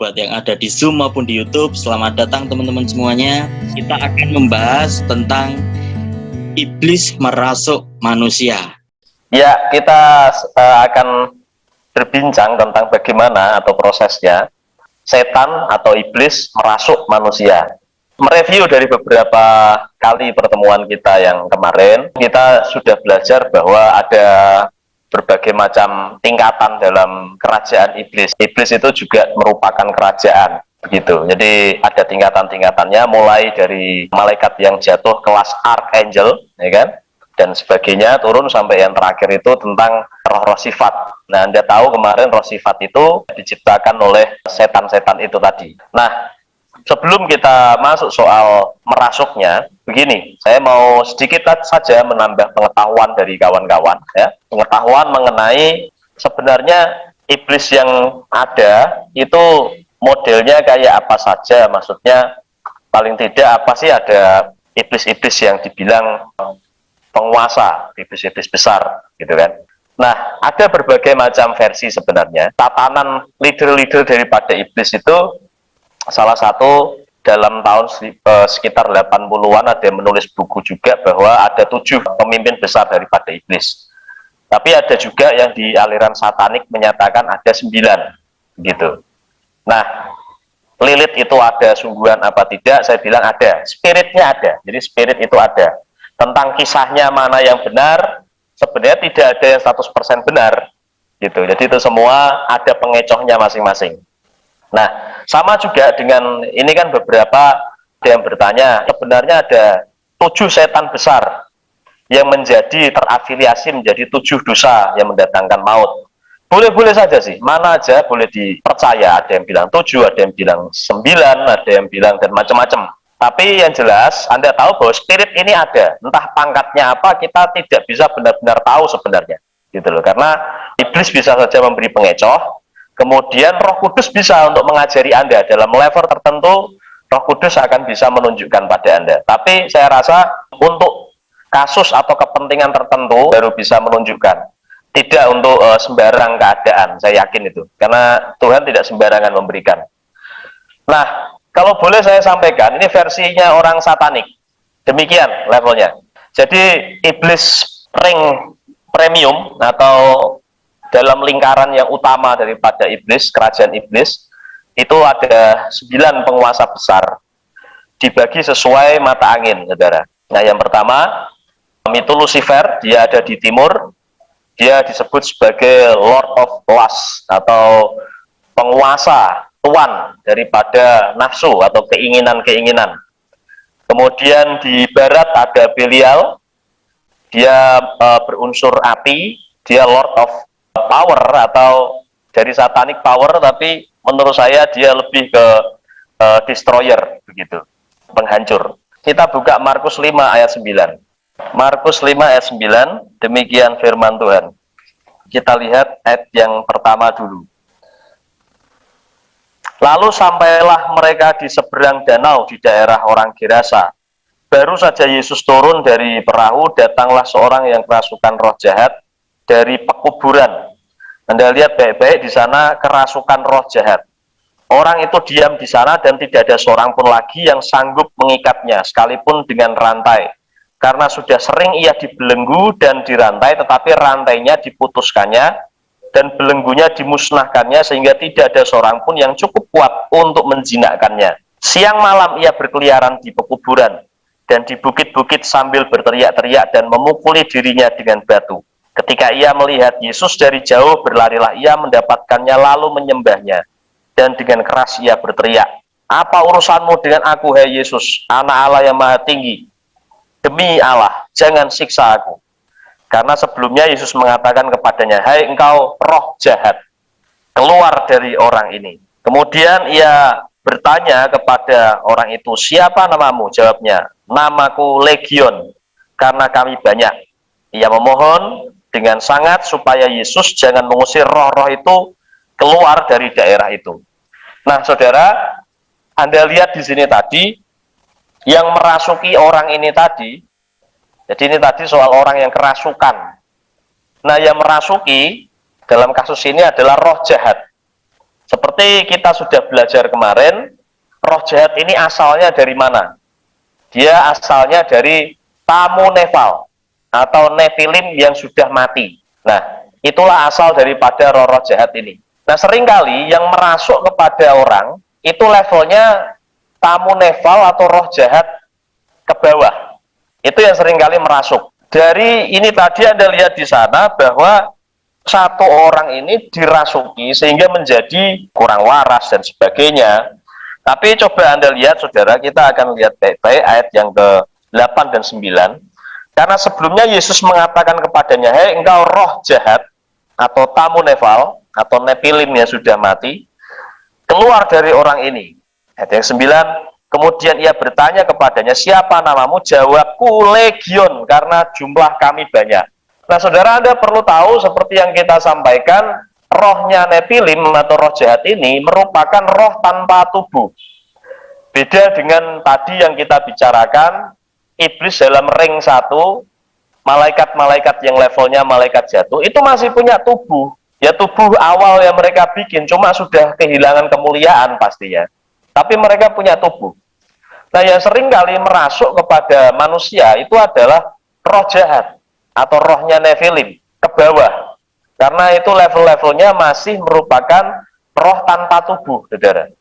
buat yang ada di Zoom maupun di YouTube. Selamat datang teman-teman semuanya. Kita akan membahas tentang iblis merasuk manusia. Ya, kita akan berbincang tentang bagaimana atau prosesnya setan atau iblis merasuk manusia. Mereview dari beberapa kali pertemuan kita yang kemarin, kita sudah belajar bahwa ada berbagai macam tingkatan dalam kerajaan iblis. Iblis itu juga merupakan kerajaan, begitu. Jadi ada tingkatan-tingkatannya, mulai dari malaikat yang jatuh kelas archangel, ya kan, dan sebagainya, turun sampai yang terakhir itu tentang roh-roh sifat. Nah, Anda tahu kemarin roh sifat itu diciptakan oleh setan-setan itu tadi. Nah, sebelum kita masuk soal merasuknya, begini, saya mau sedikit saja menambah pengetahuan dari kawan-kawan, ya, pengetahuan mengenai sebenarnya iblis yang ada itu modelnya kayak apa saja. Maksudnya paling tidak apa sih, ada iblis-iblis yang dibilang penguasa, iblis-iblis besar, gitu kan. Nah, ada berbagai macam versi sebenarnya. Tatanan leader-leader daripada iblis itu, salah satu dalam tahun sekitar 80-an ada yang menulis buku juga bahwa ada 7 pemimpin besar daripada iblis. Tapi ada juga yang di aliran satanik menyatakan ada 9, gitu. Nah, Lilith itu ada sungguhan apa tidak? Saya bilang ada. Spiritnya ada. Jadi spirit itu ada. Tentang kisahnya mana yang benar, sebenarnya tidak ada yang 100% benar, gitu. Jadi itu semua ada pengecohnya masing-masing. Nah, sama juga dengan ini kan beberapa ada yang bertanya, sebenarnya ada 7 setan besar yang menjadi terafiliasi menjadi 7 dosa yang mendatangkan maut. Boleh-boleh saja sih, mana aja boleh dipercaya. Ada yang bilang 7, ada yang bilang 9, ada yang bilang dan macam-macam. Tapi yang jelas, Anda tahu bahwa spirit ini ada. Entah pangkatnya apa, kita tidak bisa benar-benar tahu sebenarnya, gitu loh. Karena iblis bisa saja memberi pengecoh, kemudian Roh Kudus bisa untuk mengajari Anda dalam level tertentu. Roh Kudus akan bisa menunjukkan pada Anda. Tapi saya rasa untuk kasus atau kepentingan tertentu baru bisa menunjukkan. Tidak untuk sembarang keadaan, saya yakin itu. Karena Tuhan tidak sembarangan memberikan. Nah, kalau boleh saya sampaikan, ini versinya orang satanik. Demikian levelnya. Jadi iblis ring premium atau dalam lingkaran yang utama daripada iblis, kerajaan iblis, itu ada 9 penguasa besar, dibagi sesuai mata angin, saudara. Nah, yang pertama, itu Lucifer, dia ada di timur, dia disebut sebagai Lord of Lust, atau penguasa, tuan daripada nafsu atau keinginan-keinginan. Kemudian di barat ada Belial, dia berunsur api, dia Lord of Power atau dari satanic power, tapi menurut saya dia lebih ke destroyer, begitu, penghancur. Kita buka Markus 5 ayat 9. Markus 5 ayat 9, demikian firman Tuhan. Kita lihat ayat yang pertama dulu. Lalu sampailah mereka di seberang danau di daerah orang Gerasa. Baru saja Yesus turun dari perahu, datanglah seorang yang kerasukan roh jahat dari pekuburan. Anda lihat baik-baik di sana, kerasukan roh jahat. Orang itu diam di sana dan tidak ada seorang pun lagi yang sanggup mengikatnya, sekalipun dengan rantai. Karena sudah sering ia dibelenggu dan dirantai, tetapi rantainya diputuskannya dan belenggunya dimusnahkannya, sehingga tidak ada seorang pun yang cukup kuat untuk menjinakkannya. Siang malam ia berkeliaran di pekuburan dan di bukit-bukit sambil berteriak-teriak dan memukuli dirinya dengan batu. Ketika ia melihat Yesus dari jauh, berlarilah ia mendapatkannya lalu menyembahnya. Dan dengan keras ia berteriak, "Apa urusanmu dengan aku, hai Yesus, Anak Allah yang Maha Tinggi? Demi Allah, jangan siksa aku." Karena sebelumnya Yesus mengatakan kepadanya, "Hai engkau roh jahat, keluar dari orang ini." Kemudian ia bertanya kepada orang itu, "Siapa namamu?" Jawabnya, "Namaku Legion, karena kami banyak." Ia memohon dengan sangat supaya Yesus jangan mengusir roh-roh itu keluar dari daerah itu. Nah, saudara, Anda lihat di sini tadi, yang merasuki orang ini tadi, jadi ini tadi soal orang yang kerasukan. Nah, yang merasuki dalam kasus ini adalah roh jahat. Seperti kita sudah belajar kemarin, roh jahat ini asalnya dari mana? Dia asalnya dari tamu nefal atau nefilim yang sudah mati. Nah, itulah asal daripada roh-roh jahat ini. Nah, seringkali yang merasuk kepada orang itu levelnya tamu nefal atau roh jahat ke bawah. Itu yang seringkali merasuk. Dari ini tadi Anda lihat di sana bahwa satu orang ini dirasuki sehingga menjadi kurang waras dan sebagainya. Tapi coba Anda lihat, saudara, kita akan lihat baik-baik ayat yang ke-8 dan 9. Karena sebelumnya Yesus mengatakan kepadanya, hei engkau roh jahat atau tamu nefal atau nefilim yang sudah mati, keluar dari orang ini. Ayat yang 9, kemudian ia bertanya kepadanya, siapa namamu? Jawabku Legion, karena jumlah kami banyak. Nah, saudara, Anda perlu tahu seperti yang kita sampaikan, rohnya nefilim atau roh jahat ini merupakan roh tanpa tubuh. Beda dengan tadi yang kita bicarakan, iblis dalam ring 1, malaikat-malaikat yang levelnya malaikat jatuh, itu masih punya tubuh. Ya, tubuh awal yang mereka bikin, cuma sudah kehilangan kemuliaan pastinya. Tapi mereka punya tubuh. Nah, yang sering kali merasuk kepada manusia itu adalah roh jahat atau rohnya nefilim ke bawah, karena itu level-levelnya masih merupakan roh tanpa tubuh, saudara.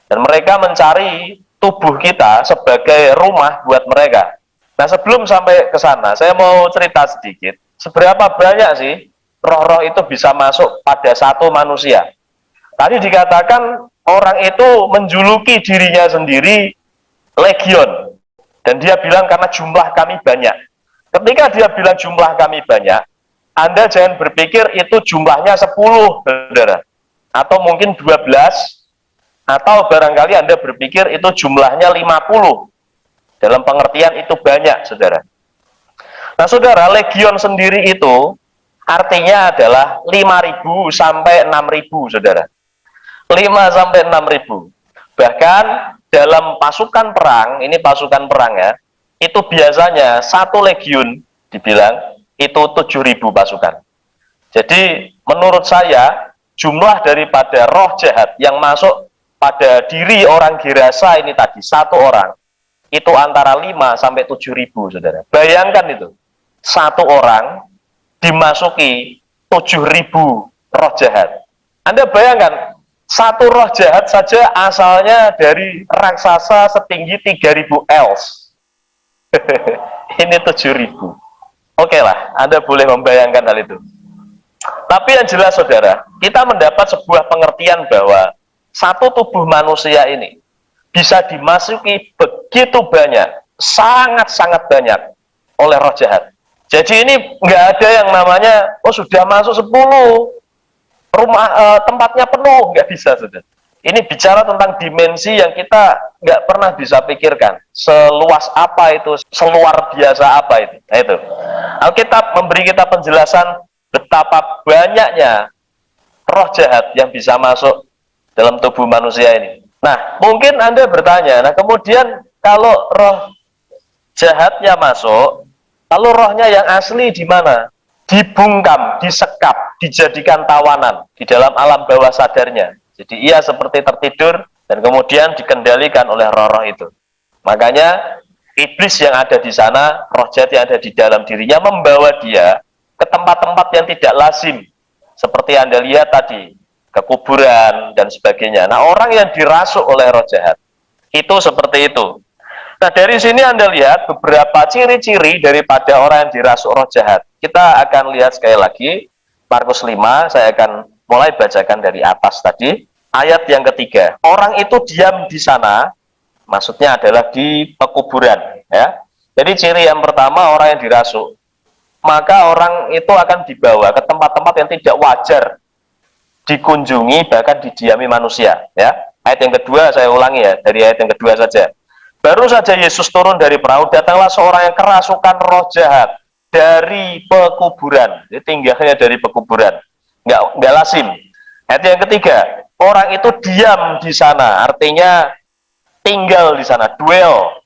Dan mereka mencari tubuh kita sebagai rumah buat mereka. Nah, sebelum sampai ke sana, saya mau cerita sedikit. Seberapa banyak sih roh-roh itu bisa masuk pada satu manusia? Tadi dikatakan orang itu menjuluki dirinya sendiri legion. Dan dia bilang karena jumlah kami banyak. Ketika dia bilang jumlah kami banyak, Anda jangan berpikir itu jumlahnya 10, saudara. Atau mungkin 12, atau barangkali Anda berpikir itu jumlahnya 50. Dalam pengertian itu banyak, saudara. Nah, saudara, legion sendiri itu artinya adalah 5.000 sampai 6.000, saudara. 5 sampai 6.000. Bahkan dalam pasukan perang, ini pasukan perang ya, itu biasanya satu legiun dibilang itu 7.000 pasukan. Jadi menurut saya jumlah daripada roh jahat yang masuk pada diri orang Gerasa ini tadi, satu orang, itu antara 5 sampai 7.000, saudara. Bayangkan itu, satu orang dimasuki 7.000 roh jahat. Anda bayangkan, satu roh jahat saja asalnya dari raksasa setinggi 3.000 els. Ini 7.000. Oke lah, Anda boleh membayangkan hal itu. Tapi yang jelas, saudara, kita mendapat sebuah pengertian bahwa satu tubuh manusia ini bisa dimasuki begitu banyak, sangat-sangat banyak oleh roh jahat. Jadi ini nggak ada yang namanya, oh sudah masuk 10, rumah tempatnya penuh, nggak bisa, saudara. Ini bicara tentang dimensi yang kita nggak pernah bisa pikirkan. Seluas apa itu, seluar biasa apa itu. Nah, itu. Alkitab memberi kita penjelasan betapa banyaknya roh jahat yang bisa masuk dalam tubuh manusia ini. Nah, mungkin Anda bertanya, nah kemudian kalau roh jahatnya masuk, lalu rohnya yang asli di mana? Dibungkam, disekap, dijadikan tawanan di dalam alam bawah sadarnya. Jadi ia seperti tertidur dan kemudian dikendalikan oleh roh-roh itu. Makanya iblis yang ada di sana, roh jahat yang ada di dalam dirinya membawa dia ke tempat-tempat yang tidak lazim. Seperti Anda lihat tadi, ke kuburan dan sebagainya. Nah, orang yang dirasuk oleh roh jahat itu seperti itu. Nah, dari sini Anda lihat beberapa ciri-ciri daripada orang yang dirasuk roh jahat. Kita akan lihat sekali lagi Markus 5, saya akan mulai bacakan dari atas tadi. Ayat yang ketiga, orang itu diam di sana, maksudnya adalah di pekuburan. Ya. Jadi ciri yang pertama orang yang dirasuk, maka orang itu akan dibawa ke tempat-tempat yang tidak wajar dikunjungi, bahkan didiami manusia. Ya. Ayat yang kedua, saya ulangi ya, dari ayat yang kedua saja. Baru saja Yesus turun dari perahu, datanglah seorang yang kerasukan roh jahat dari pekuburan. Jadi tinggalnya dari pekuburan, nggak lazim. Ayat yang ketiga, orang itu diam di sana, artinya tinggal di sana, dwell,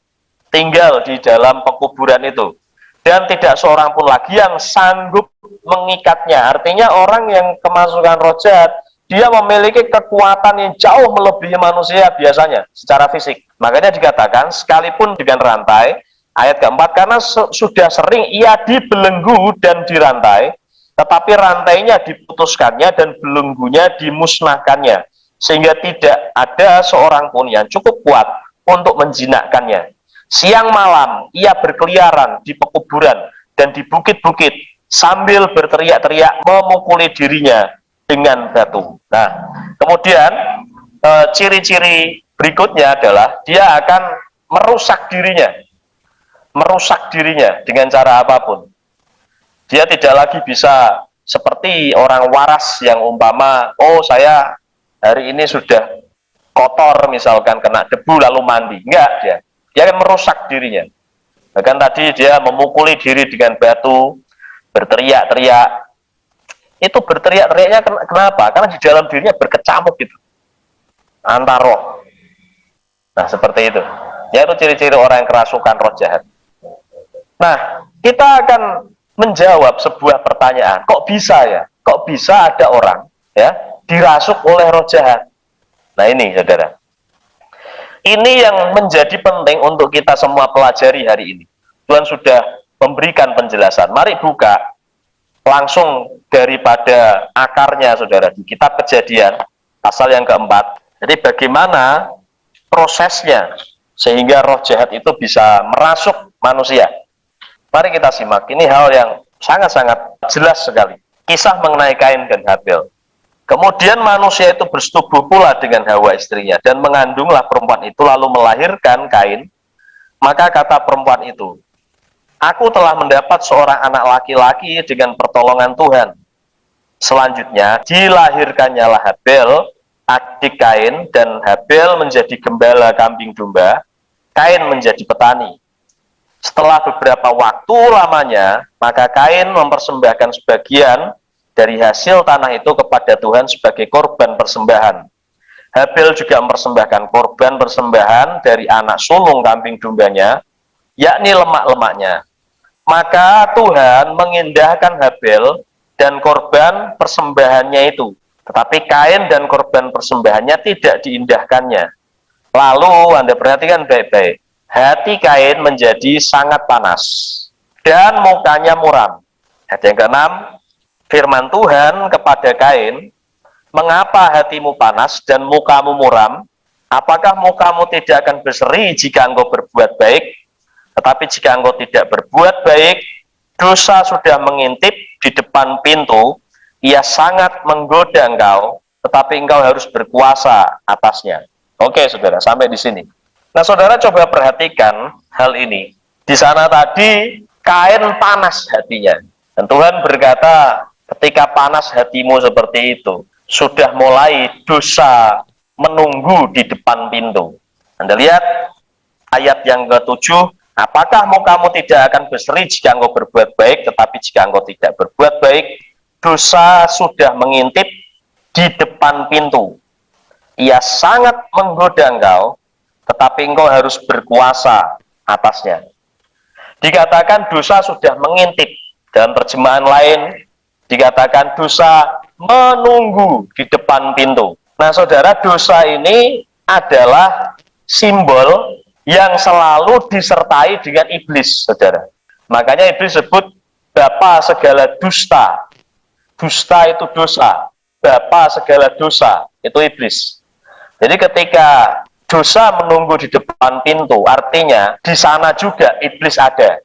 tinggal di dalam pekuburan itu. Dan tidak seorang pun lagi yang sanggup mengikatnya. Artinya orang yang kemasukan roh jahat dia memiliki kekuatan yang jauh melebihi manusia biasanya secara fisik. Makanya dikatakan sekalipun dengan rantai, ayat keempat, karena sudah sering ia dibelenggu dan dirantai, tetapi rantainya diputuskannya dan belenggunya dimusnahkannya, sehingga tidak ada seorang pun yang cukup kuat untuk menjinakkannya. Siang malam ia berkeliaran di pekuburan dan di bukit-bukit sambil berteriak-teriak memukuli dirinya dengan batu. Nah, kemudian ciri-ciri berikutnya adalah dia akan merusak dirinya dengan cara apapun. Dia tidak lagi bisa seperti orang waras yang umpama, oh saya hari ini sudah kotor misalkan kena debu lalu mandi. Enggak, dia akan merusak dirinya. Bahkan tadi dia memukuli diri dengan batu, berteriak-teriak. Itu berteriak-teriaknya kenapa? Karena di dalam dirinya berkecamuk gitu, antar roh. Nah, seperti itu. Yaitu ciri-ciri orang yang kerasukan roh jahat. Nah, kita akan menjawab sebuah pertanyaan. Kok bisa ya? Kok bisa ada orang ya dirasuk oleh roh jahat? Nah, ini saudara. Ini yang menjadi penting untuk kita semua pelajari hari ini. Tuhan sudah memberikan penjelasan. Mari buka langsung daripada akarnya, saudara, di kitab Kejadian pasal yang keempat. Jadi bagaimana prosesnya sehingga roh jahat itu bisa merasuk manusia. Mari kita simak. Ini hal yang sangat-sangat jelas sekali. Kisah mengenai Kain dan Habel. Kemudian manusia itu bersetubuh pula dengan Hawa istrinya, dan mengandunglah perempuan itu lalu melahirkan Kain. Maka kata perempuan itu, aku telah mendapat seorang anak laki-laki dengan pertolongan Tuhan. Selanjutnya dilahirkannya lah Habel, adik Kain, dan Habel menjadi gembala kambing domba, Kain menjadi petani. Setelah beberapa waktu lamanya, maka Kain mempersembahkan sebagian dari hasil tanah itu kepada Tuhan sebagai korban persembahan. Habel juga mempersembahkan korban persembahan dari anak sulung kambing dombanya, yakni lemak-lemaknya. Maka Tuhan mengindahkan Habel dan korban persembahannya itu, tetapi Kain dan korban persembahannya tidak diindahkannya. Lalu Anda perhatikan baik-baik, hati Kain menjadi sangat panas dan mukanya muram. Ayat yang ke-6, firman Tuhan kepada Kain, mengapa hatimu panas dan mukamu muram? Apakah mukamu tidak akan berseri jika engkau berbuat baik? Tetapi jika engkau tidak berbuat baik, dosa sudah mengintip di depan pintu, ia sangat menggoda engkau, tetapi engkau harus berkuasa atasnya. Oke, saudara, sampai di sini. Nah, saudara coba perhatikan hal ini. Di sana tadi Kain panas hatinya. Dan Tuhan berkata, ketika panas hatimu seperti itu, sudah mulai dosa menunggu di depan pintu. Anda lihat ayat yang ke-7, apakah mukamu tidak akan berseri jika engkau berbuat baik, tetapi jika engkau tidak berbuat baik, dosa sudah mengintip di depan pintu. Ia sangat menggoda engkau, tetapi engkau harus berkuasa atasnya. Dikatakan dosa sudah mengintip. Dalam terjemahan lain dikatakan dosa menunggu di depan pintu. Nah, saudara, dosa ini adalah simbol yang selalu disertai dengan iblis, saudara. Makanya iblis sebut bapa segala dusta. Dusta itu dosa. Bapa segala dosa itu iblis. Jadi ketika dosa menunggu di depan pintu, artinya di sana juga iblis ada.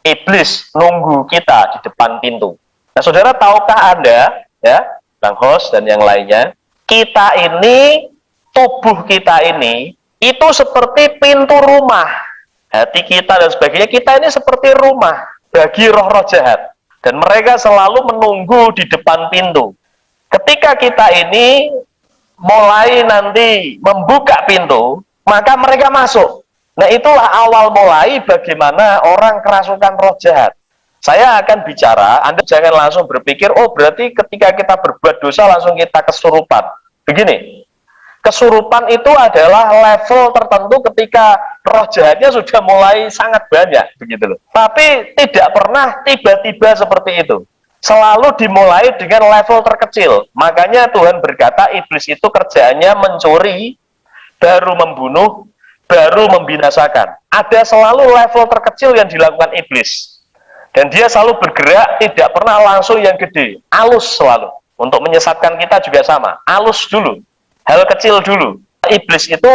Iblis nunggu kita di depan pintu. Nah, saudara, tahukah Anda, ya, Bang Host dan yang lainnya, kita ini, tubuh kita ini, itu seperti pintu rumah. Hati kita dan sebagainya, kita ini seperti rumah bagi roh-roh jahat. Dan mereka selalu menunggu di depan pintu. Ketika kita ini mulai nanti membuka pintu, maka mereka masuk. Nah, itulah awal mulai bagaimana orang kerasukan roh jahat. Saya akan bicara, Anda jangan langsung berpikir, oh berarti ketika kita berbuat dosa langsung kita kesurupan. Begini, kesurupan itu adalah level tertentu ketika roh jahatnya sudah mulai sangat banyak, begitu loh. Tapi tidak pernah tiba-tiba seperti itu. selalu dimulai dengan level terkecil. Makanya Tuhan berkata iblis itu kerjaannya mencuri, baru membunuh, baru membinasakan. Ada selalu level terkecil yang dilakukan iblis. Dan dia selalu bergerak, tidak pernah langsung yang gede. Alus selalu. Untuk menyesatkan kita juga sama. Alus dulu. Hal kecil dulu. Iblis itu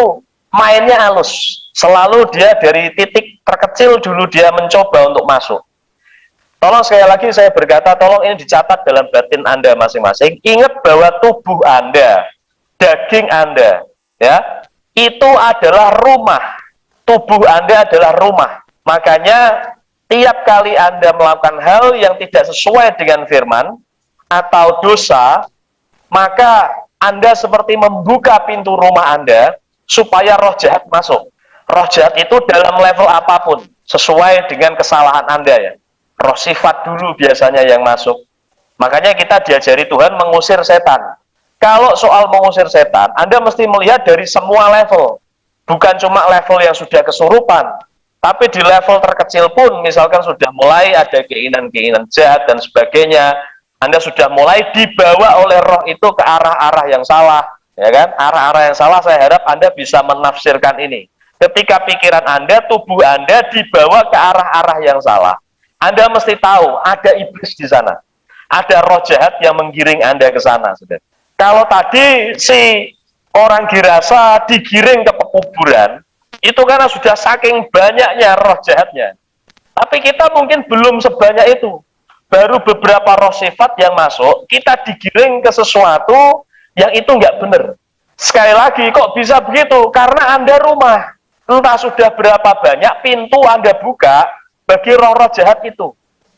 mainnya alus. Selalu dia dari titik terkecil dulu dia mencoba untuk masuk. Tolong sekali lagi saya berkata, tolong ini dicatat dalam batin Anda masing-masing. Ingat bahwa tubuh Anda, daging Anda, ya, itu adalah rumah. Tubuh Anda adalah rumah. Makanya tiap kali Anda melakukan hal yang tidak sesuai dengan firman atau dosa, maka Anda seperti membuka pintu rumah Anda supaya roh jahat masuk. Roh jahat itu dalam level apapun, sesuai dengan kesalahan Anda ya. Roh sifat dulu biasanya yang masuk. Makanya kita diajari Tuhan mengusir setan. Kalau soal mengusir setan, Anda mesti melihat dari semua level. Bukan cuma level yang sudah kesurupan, tapi di level terkecil pun, misalkan sudah mulai ada keinginan-keinginan jahat dan sebagainya, Anda sudah mulai dibawa oleh roh itu ke arah-arah yang salah, ya kan? Arah-arah yang salah, saya harap Anda bisa menafsirkan ini. Ketika pikiran Anda, tubuh Anda dibawa ke arah-arah yang salah, Anda mesti tahu ada iblis di sana, ada roh jahat yang menggiring Anda ke sana, saudara. Kalau tadi si orang Girasa digiring ke pekuburan, itu karena sudah saking banyaknya roh jahatnya. Tapi kita mungkin belum sebanyak itu. Baru beberapa roh sifat yang masuk, kita digiring ke sesuatu yang itu nggak benar. Sekali lagi, kok bisa begitu? Karena Anda rumah. Entah sudah berapa banyak pintu Anda buka bagi roh-roh jahat itu.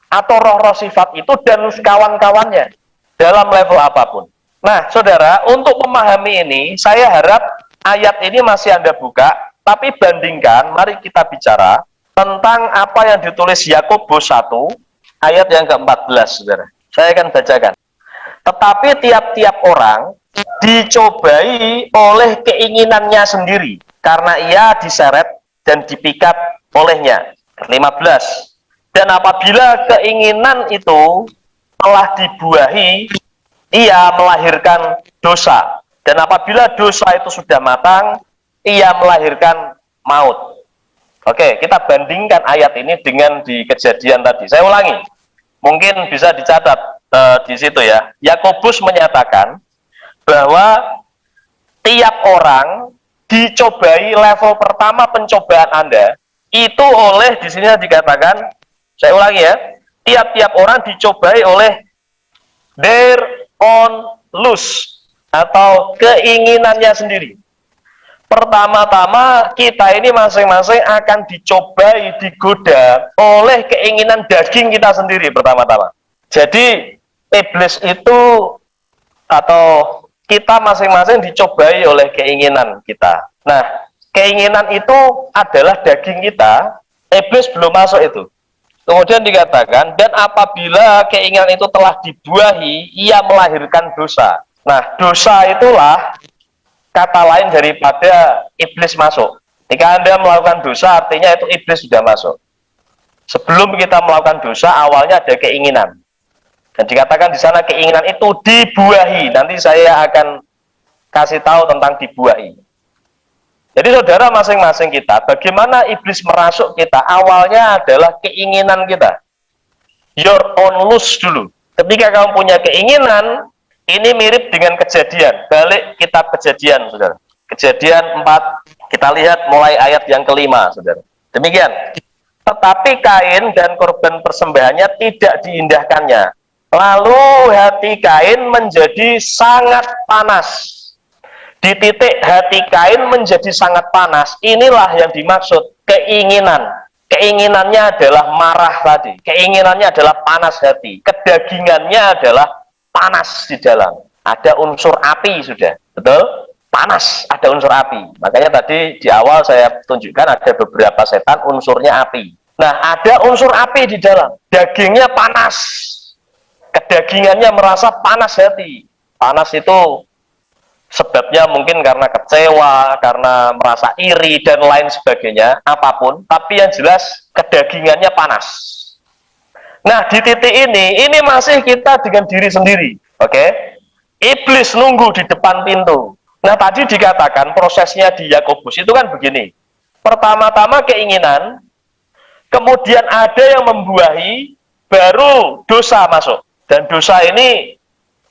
Atau roh-roh sifat itu dan kawan-kawannya. Dalam level apapun. Nah, saudara, untuk memahami ini, saya harap ayat ini masih Anda buka, tapi bandingkan, mari kita bicara tentang apa yang ditulis Yakobus 1, ayat yang ke-14, saudara. Saya akan bacakan. Tetapi tiap-tiap orang dicobai oleh keinginannya sendiri, karena ia diseret dan dipikat olehnya. 15. Dan apabila keinginan itu telah dibuahi, ia melahirkan dosa. Dan apabila dosa itu sudah matang, ia melahirkan maut. Oke, kita bandingkan ayat ini dengan di Kejadian tadi. Saya ulangi, mungkin bisa dicatat di situ ya. Yakobus menyatakan bahwa tiap orang dicobai level pertama pencobaan Anda, itu oleh, di sini dikatakan, saya ulangi ya, tiap-tiap orang dicobai oleh their own lust, atau keinginannya sendiri. Pertama-tama kita ini masing-masing akan dicobai, digoda oleh keinginan daging kita sendiri pertama-tama. Jadi iblis itu atau kita masing-masing dicobai oleh keinginan kita. Nah, keinginan itu adalah daging kita, iblis belum masuk itu. Kemudian dikatakan, dan apabila keinginan itu telah dibuahi, ia melahirkan dosa. Nah, dosa itulah kata lain daripada iblis masuk. Jika Anda melakukan dosa, artinya itu iblis sudah masuk. Sebelum kita melakukan dosa, awalnya ada keinginan. Dan dikatakan di sana keinginan itu dibuahi. Nanti saya akan kasih tahu tentang dibuahi. Jadi saudara masing-masing kita, bagaimana iblis merasuk kita? Awalnya adalah keinginan kita. Your own lust dulu. Ketika kamu punya keinginan, ini mirip dengan Kejadian. Balik kitab Kejadian, saudara. Kejadian 4, kita lihat mulai ayat yang kelima, saudara. Demikian. Tetapi Kain dan korban persembahannya tidak diindahkannya. Lalu hati Kain menjadi sangat panas. Di titik hati Kain menjadi sangat panas, inilah yang dimaksud keinginan. Keinginannya adalah marah tadi. Keinginannya adalah panas hati. Kedagingannya adalah panas di dalam. Ada unsur api sudah. Betul? Panas, ada unsur api. Makanya tadi di awal saya tunjukkan ada beberapa setan unsurnya api. Nah, ada unsur api di dalam. Dagingnya panas. Kedagingannya merasa panas hati. Panas itu sebabnya mungkin karena kecewa, karena merasa iri, dan lain sebagainya, apapun. Tapi yang jelas, kedagingannya panas. Nah, di titik ini masih kita dengan diri sendiri. Oke? Iblis nunggu di depan pintu. Nah, tadi dikatakan prosesnya di Yakobus itu kan begini. Pertama-tama keinginan, kemudian ada yang membuahi, baru dosa masuk. Dan dosa ini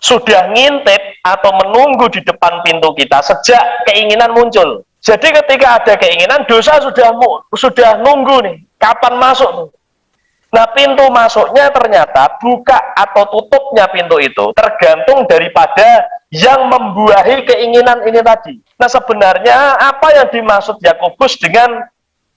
sudah ngintip atau menunggu di depan pintu kita sejak keinginan muncul. Jadi ketika ada keinginan, dosa sudah nunggu nih, kapan masuk tuh. Nah, pintu masuknya ternyata buka atau tutupnya pintu itu tergantung daripada yang membuahi keinginan ini tadi. Nah, sebenarnya apa yang dimaksud Yakobus dengan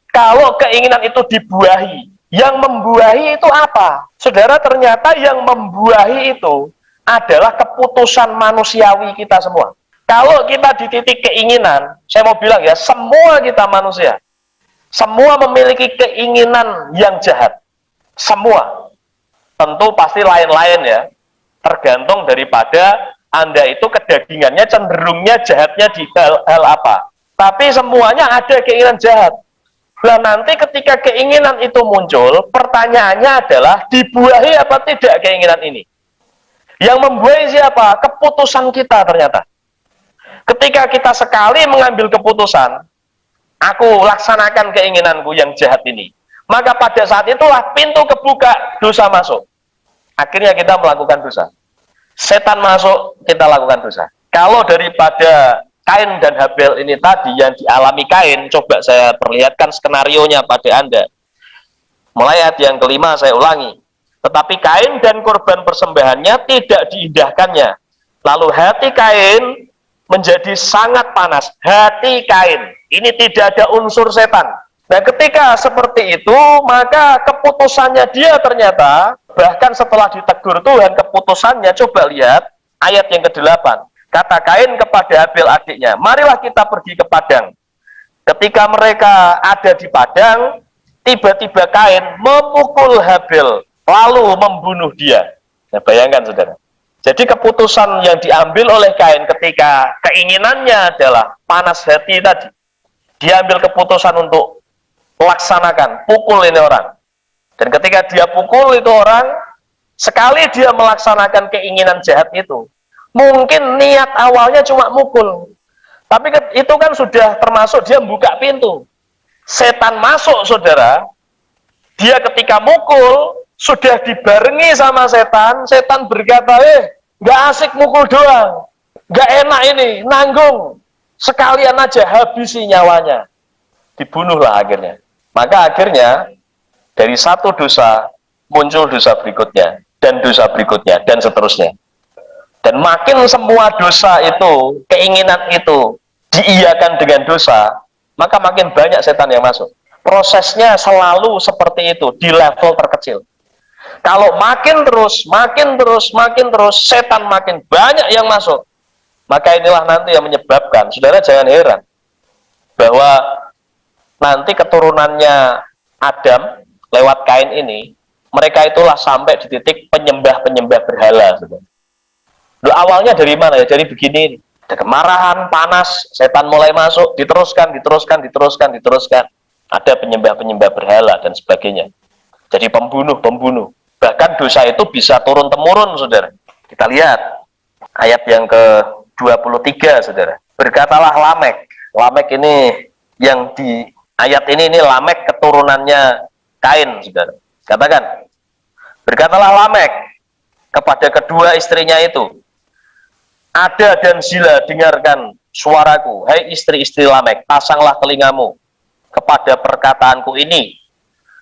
kalau keinginan itu dibuahi? Yang membuahi itu apa? Saudara, ternyata yang membuahi itu adalah keputusan manusiawi kita semua. Kalau kita di titik keinginan, saya mau bilang ya, semua kita manusia, semua memiliki keinginan yang jahat. Semua. Tentu pasti lain-lain ya. Tergantung daripada Anda itu kedagingannya cenderungnya jahatnya di hal apa. Tapi semuanya ada keinginan jahat. Nah, nanti ketika keinginan itu muncul, pertanyaannya adalah dibuahi apa tidak keinginan ini? Yang membuahi siapa? Keputusan kita ternyata. Ketika kita sekali mengambil keputusan, aku laksanakan keinginanku yang jahat ini, maka pada saat itulah pintu kebuka, dosa masuk. Akhirnya kita melakukan dosa. Setan masuk, kita lakukan dosa. Kalau daripada Kain dan Habel ini tadi yang dialami Kain, coba saya perlihatkan skenarionya pada Anda. Mulai ayat yang kelima saya ulangi. Tetapi Kain dan korban persembahannya tidak diindahkannya. Lalu hati Kain menjadi sangat panas. Hati Kain. Ini tidak ada unsur setan. Nah, ketika seperti itu, maka keputusannya dia ternyata, bahkan setelah ditegur Tuhan, keputusannya, coba lihat ayat yang ke-8. Kata Kain kepada Habel adiknya, marilah kita pergi ke padang. Ketika mereka ada di padang, tiba-tiba Kain memukul Habel, lalu membunuh dia. Nah, bayangkan saudara. Jadi keputusan yang diambil oleh Kain ketika keinginannya adalah panas hati tadi, dia ambil keputusan untuk laksanakan, pukul ini orang. Dan ketika dia pukul itu orang, sekali dia melaksanakan keinginan jahat itu, mungkin niat awalnya cuma mukul, tapi itu kan sudah termasuk dia membuka pintu. Setan masuk, saudara. Dia ketika mukul, sudah dibarengi sama setan, setan berkata, nggak asik mukul doang, nggak enak ini, nanggung, sekalian aja habisi nyawanya. Dibunuhlah akhirnya. Maka akhirnya dari satu dosa muncul dosa berikutnya, dan dosa berikutnya, dan seterusnya. Dan makin semua dosa itu, keinginan itu diiyakan dengan dosa, maka makin banyak setan yang masuk. Prosesnya selalu seperti itu di level terkecil. Kalau makin terus, setan makin banyak yang masuk, maka inilah nanti yang menyebabkan, saudara jangan heran, bahwa nanti keturunannya Adam lewat Kain ini, mereka itulah sampai di titik penyembah-penyembah berhala. Loh, awalnya dari mana ya? Dari begini, ada kemarahan, panas, setan mulai masuk, diteruskan. Ada penyembah-penyembah berhala dan sebagainya. Jadi pembunuh. Bahkan dosa itu bisa turun-temurun, saudara. Kita lihat ayat yang ke-23, saudara. Berkatalah Lamek. Lamek ini yang di ayat ini Lamek keturunannya Kain, saudara. Katakan, berkatalah Lamek kepada kedua istrinya itu, Ada dan Zila, dengarkan suaraku, hai istri-istri Lamek, pasanglah telingamu kepada perkataanku ini.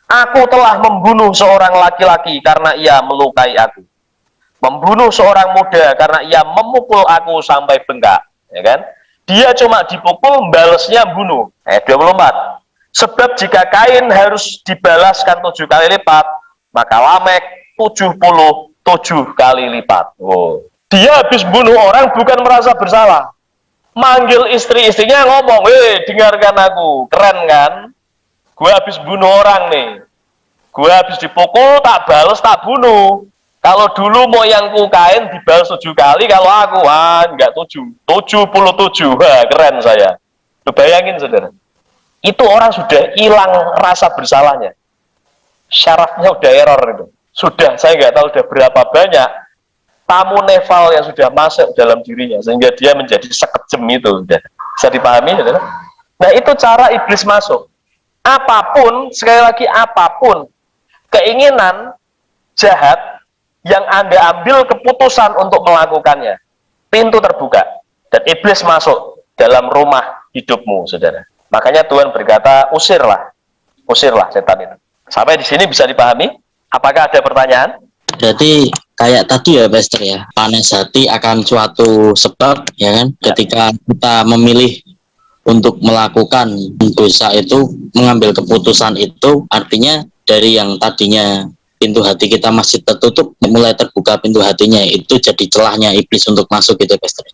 Aku telah membunuh seorang laki-laki karena ia melukai aku, membunuh seorang muda karena ia memukul aku sampai bengkak, ya kan? Dia cuma dipukul, balesnya bunuh. Ayat 24. Sebab jika Kain harus dibalaskan 7 kali lipat, maka Lamek 77 kali lipat. Oh. Dia habis bunuh orang bukan merasa bersalah. Manggil istri-istrinya ngomong, dengarkan aku. Keren kan? Gue habis bunuh orang nih. Gue habis dipukul, tak balas, tak bunuh. Kalau dulu moyangku Kain dibalas 7 kali, kalau aku, enggak 7. 77. Keren saya. Lu bayangin, saudara. Itu orang sudah hilang rasa bersalahnya. Syarafnya udah error itu. sudah, saya nggak tahu sudah berapa banyak tamu nefal yang sudah masuk dalam dirinya sehingga dia menjadi sekejam itu. Bisa dipahami, saudara? Nah, itu cara iblis masuk. Apapun, sekali lagi apapun keinginan jahat yang Anda ambil keputusan untuk melakukannya, pintu terbuka dan iblis masuk dalam rumah hidupmu, saudara. Makanya Tuhan berkata, usirlah setan itu. Sampai di sini bisa dipahami? Apakah ada pertanyaan? Berarti kayak tadi ya Pastor ya, panas hati akan suatu sebab ya kan, ketika kita memilih untuk melakukan dosa itu, mengambil keputusan itu, artinya dari yang tadinya pintu hati kita masih tertutup, mulai terbuka pintu hatinya, itu jadi celahnya iblis untuk masuk gitu Pastor.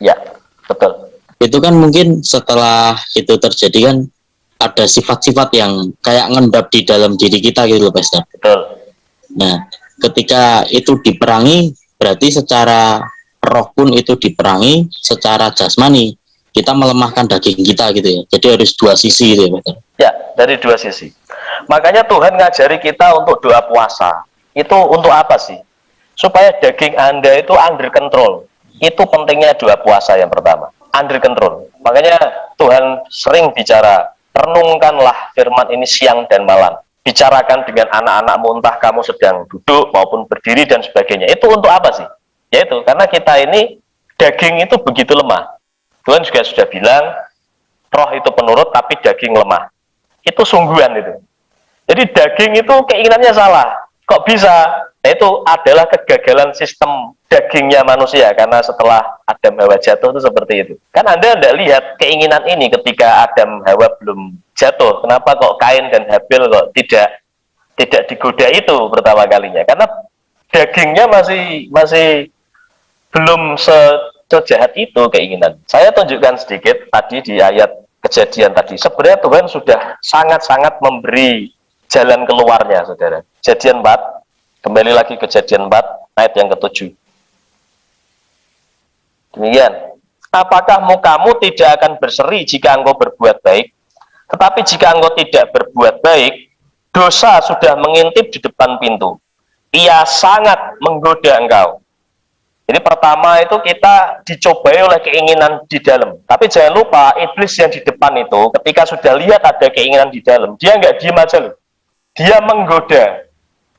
Ya, betul. Itu kan mungkin setelah itu terjadi kan ada sifat-sifat yang kayak ngendap di dalam diri kita gitu loh Pastor. Betul. Nah, ketika itu diperangi, berarti secara roh pun itu diperangi, secara jasmani kita melemahkan daging kita gitu ya. Jadi harus dua sisi gitu ya Pak. Ya, dari dua sisi. Makanya Tuhan ngajari kita untuk doa puasa. Itu untuk apa sih? Supaya daging Anda itu under control. Itu pentingnya doa puasa yang pertama. Under control. Makanya Tuhan sering bicara, renungkanlah firman ini siang dan malam. Bicarakan dengan anak-anakmu, entah kamu sedang duduk maupun berdiri dan sebagainya. Itu untuk apa sih? Yaitu karena kita ini daging itu begitu lemah. Tuhan juga sudah bilang, roh itu penurut tapi daging lemah. Itu sungguhan itu. Jadi daging itu keinginannya salah. Kok bisa? Nah, itu adalah kegagalan sistem dagingnya manusia. Karena setelah Adam Hawa jatuh itu seperti itu. Kan Anda tidak lihat keinginan ini ketika Adam Hawa belum jatuh. Kenapa kok Kain dan Habil kok tidak digoda itu pertama kalinya? Karena dagingnya masih belum sejahat itu keinginan. Saya tunjukkan sedikit tadi di ayat Kejadian tadi. Sebenarnya Tuhan sudah sangat-sangat memberi jalan keluarnya, saudara. Kejadian 4, kembali lagi Kejadian 4, ayat yang ke-7. Demikian. Apakah mukamu tidak akan berseri jika engkau berbuat baik? Tetapi jika engkau tidak berbuat baik, dosa sudah mengintip di depan pintu. Ia sangat menggoda engkau. Jadi pertama itu kita dicobai oleh keinginan di dalam. Tapi jangan lupa, iblis yang di depan itu, ketika sudah lihat ada keinginan di dalam, dia nggak diem aja loh. Dia menggoda.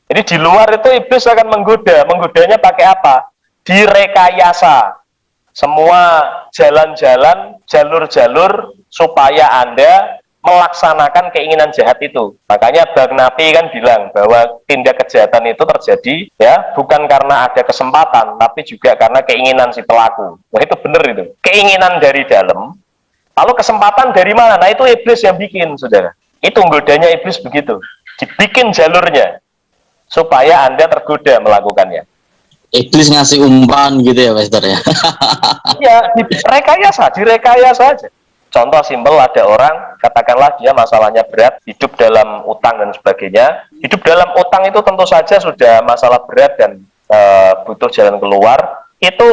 Jadi di luar itu iblis akan menggoda. Menggodanya pakai apa? Direkayasa. Semua jalan-jalan, jalur-jalur, supaya Anda melaksanakan keinginan jahat itu. Makanya Bang Napi kan bilang bahwa tindak kejahatan itu terjadi ya bukan karena ada kesempatan, tapi juga karena keinginan si pelaku. Nah, itu benar itu. Keinginan dari dalam, lalu kesempatan dari mana? Nah, itu iblis yang bikin, saudara. Itu godanya iblis begitu. Dibikin jalurnya supaya Anda tergoda melakukannya. Iblis ngasih umpan gitu ya Pastor ya. Ya, direkayasa aja. Contoh simpel, ada orang, katakanlah dia masalahnya berat, hidup dalam utang dan sebagainya. Hidup dalam utang itu tentu saja sudah masalah berat dan butuh jalan keluar. Itu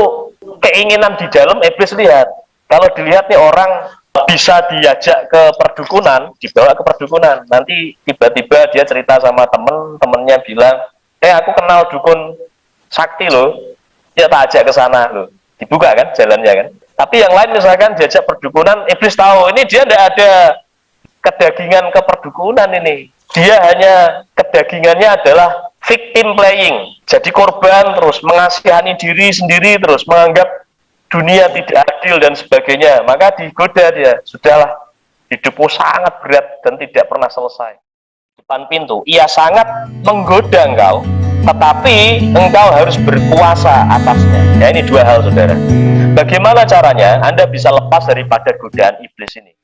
keinginan di dalam iblis lihat. Kalau dilihat nih orang bisa diajak ke perdukunan, dibawa ke perdukunan. Nanti tiba-tiba dia cerita sama temennya bilang, aku kenal dukun sakti loh, dia tak ajak ke sana loh. Dibuka kan jalannya kan. Tapi yang lain misalkan diajak perdukunan, iblis tahu ini dia tidak ada kedagingan ke perdukunan ini. Dia hanya kedagingannya adalah victim playing. Jadi korban terus, mengasihani diri sendiri terus, menganggap dunia tidak adil dan sebagainya. Maka digoda dia, sudahlah hidupmu sangat berat dan tidak pernah selesai. Depan pintu, ia sangat menggoda engkau, tetapi engkau harus berkuasa atasnya. Ya, ini dua hal, saudara. Bagaimana caranya Anda bisa lepas daripada godaan iblis ini?